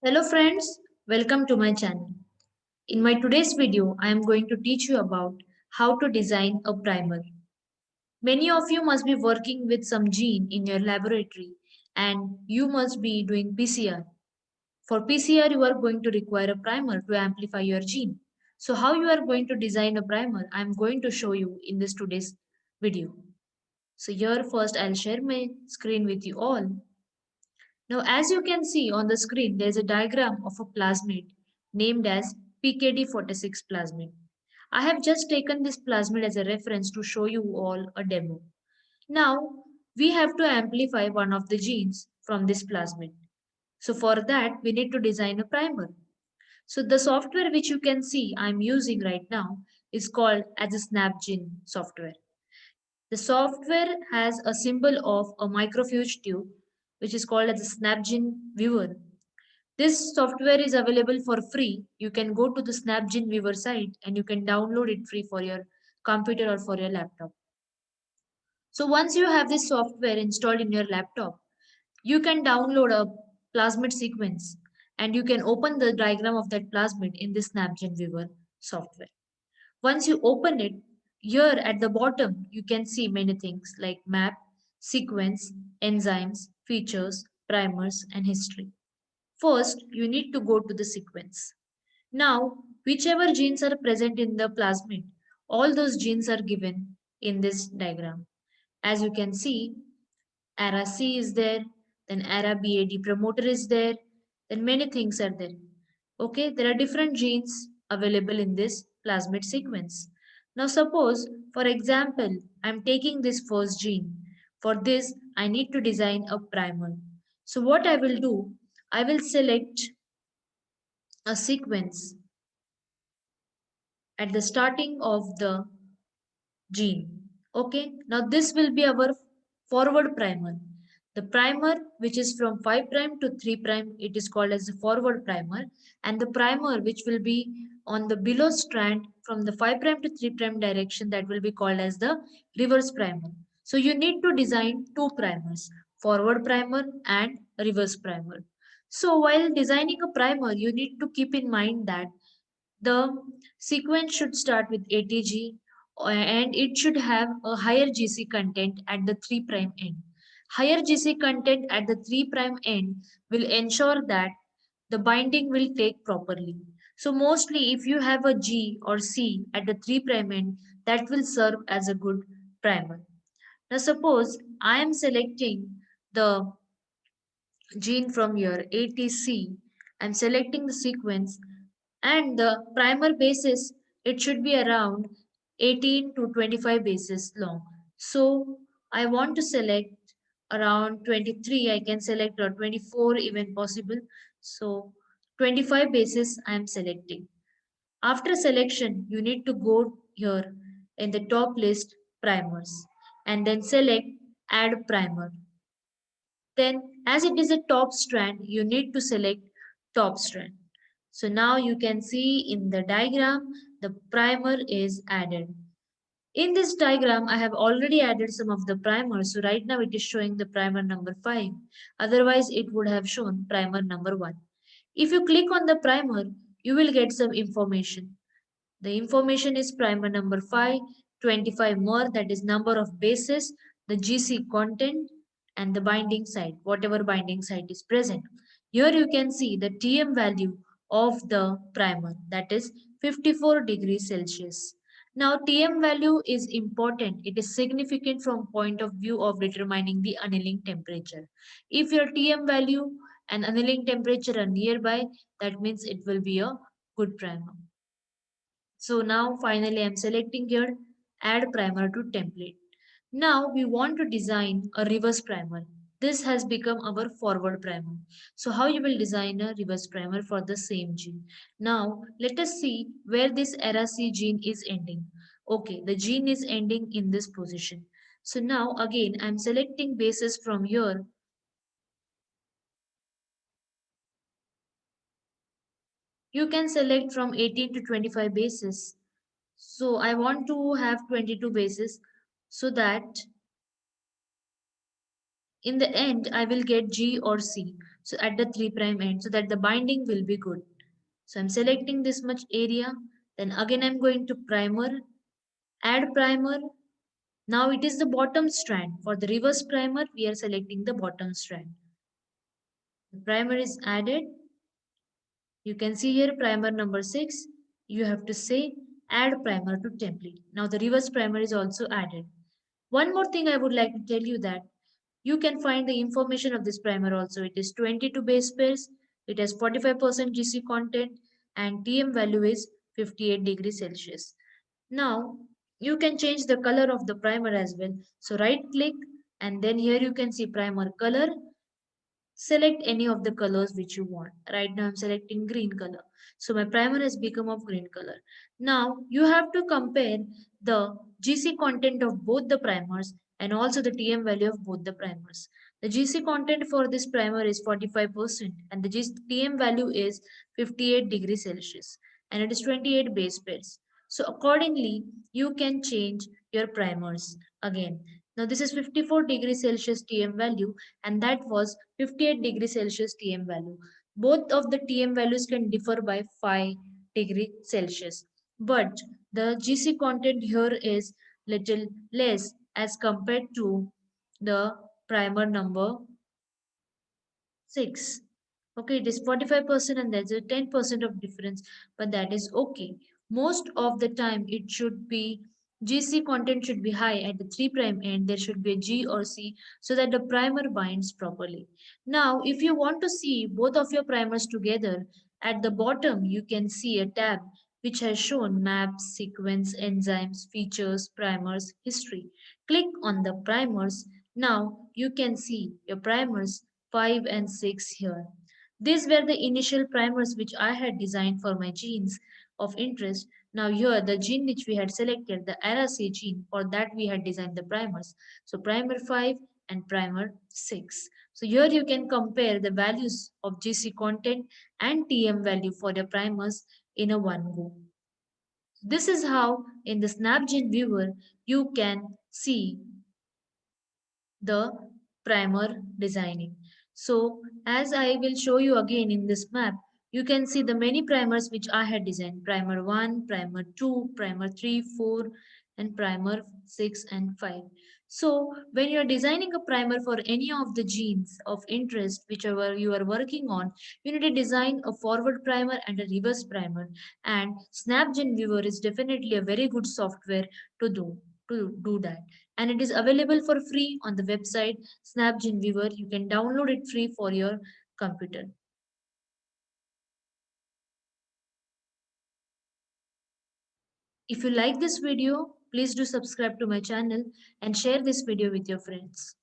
Hello friends, welcome to my channel. In my today's video, I am going to teach you about how to design a primer. Many of you must be working with some gene in your laboratory and you must be doing PCR. For PCR, you are going to require a primer to amplify your gene. So how you are going to design a primer, I am going to show you in this today's video. So here first I'll share my screen with you all. Now, as you can see on the screen, there is a diagram of a plasmid named as PKD46 plasmid. I have just taken this plasmid as a reference to show you all a demo. Now, we have to amplify one of the genes from this plasmid. So for that, we need to design a primer. So the software which you can see I'm using right now is called as a SnapGene software. The software has a symbol of a microfuge tube, which is called as a SnapGene viewer. This software is available for free. You can go to the SnapGene viewer site and you can download it free for your computer or for your laptop. So once you have this software installed in your laptop, you can download a plasmid sequence and you can open the diagram of that plasmid in the SnapGene viewer software. Once you open it, here at the bottom, you can see many things like map, sequence, enzymes, features, primers, and history. First, you need to go to the sequence. Now, whichever genes are present in the plasmid, all those genes are given in this diagram. As you can see, ARA C is there, then ARA BAD promoter is there, then many things are there. Okay, there are different genes available in this plasmid sequence. Now suppose, for example, I'm taking this first gene. For this, I need to design a primer. So what I will do, I will select a sequence at the starting of the gene. Okay, now this will be our forward primer. The primer which is from 5 prime to 3 prime, it is called as the forward primer, and the primer which will be on the below strand from the 5 prime to 3 prime direction, that will be called as the reverse primer. So you need to design two primers, forward primer and reverse primer. So while designing a primer, you need to keep in mind that the sequence should start with ATG and it should have a higher GC content at the 3' end. Higher GC content at the 3' end will ensure that the binding will take properly. So mostly if you have a G or C at the 3' end, that will serve as a good primer. Now suppose I am selecting the gene from your ATC. I'm selecting the sequence and the primer basis, it should be around 18 to 25 bases long. So I want to select around 23. I can select or 24 even possible. So 25 bases I am selecting. After selection, you need to go here in the top list primers and then select add primer. Then as it is a top strand, you need to select top strand. So now you can see in the diagram, the primer is added. In this diagram, I have already added some of the primers. So right now it is showing the primer number 5. Otherwise, it would have shown primer number 1. If you click on the primer, you will get some information. The information is primer number 5, 25 more, that is number of bases, the GC content, and the binding site, whatever binding site is present. Here you can see the TM value of the primer, that is 54 degrees Celsius. Now TM value is important. It is significant from point of view of determining the annealing temperature. If your TM value and annealing temperature are nearby, that means it will be a good primer. So now finally I'm selecting here add primer to template. Now we want to design a reverse primer. This has become our forward primer. So how you will design a reverse primer for the same gene. Now let us see where this RAC gene is ending. Okay, the gene is ending in this position. So now again I'm selecting bases from here. You can select from 18 to 25 bases. So I want to have 22 bases so that in the end I will get G or C. so at the 3 prime end, so that the binding will be good. So I'm selecting this much area. Then again I'm going to primer, add primer. Now it is the bottom strand. For the reverse primer, we are selecting the bottom strand. The primer is added. You can see here primer number 6. You have to say add primer to template. Now the reverse primer is also added. One more thing I would like to tell you that you can find the information of this primer also. It is 22 base pairs. It has 45% GC content and TM value is 58 degrees Celsius. Now you can change the color of the primer as well. So right click and then here you can see primer color. Select any of the colors which you want. Right now I'm selecting green color. So my primer has become of green color. Now you have to compare the GC content of both the primers and also the TM value of both the primers. The GC content for this primer is 45% and the TM value is 58 degrees Celsius and it is 28 base pairs. So accordingly, you can change your primers again. Now this is 54 degrees Celsius TM value and that was 58 degrees Celsius TM value. Both of the TM values can differ by 5 degree Celsius. But the GC content here is little less as compared to the primer number 6. Okay, it is 45% and there's a 10% of difference, but that is okay. Most of the time it should be GC content should be high at the 3 prime end. There should be a G or C so that the primer binds properly. Now, if you want to see both of your primers together, at the bottom you can see a tab which has shown maps, sequence, enzymes, features, primers, history. Click on the primers. Now you can see your primers 5 and 6 here. These were the initial primers which I had designed for my genes of interest. Now here the gene which we had selected, the RAC gene, for that we had designed the primers. So primer 5 and primer 6. So here you can compare the values of GC content and TM value for your primers in a one go. This is how in the SnapGene viewer you can see the primer designing. So as I will show you again in this map, you can see the many primers which I had designed. Primer 1, primer 2, primer 3, 4 and primer 6 and 5. So when you are designing a primer for any of the genes of interest whichever you are working on, you need to design a forward primer and a reverse primer. And SnapGene Viewer is definitely a very good software to do that, and it is available for free on the website SnapGene Viewer. You can download it free for your computer. If you like this video, please do subscribe to my channel and share this video with your friends.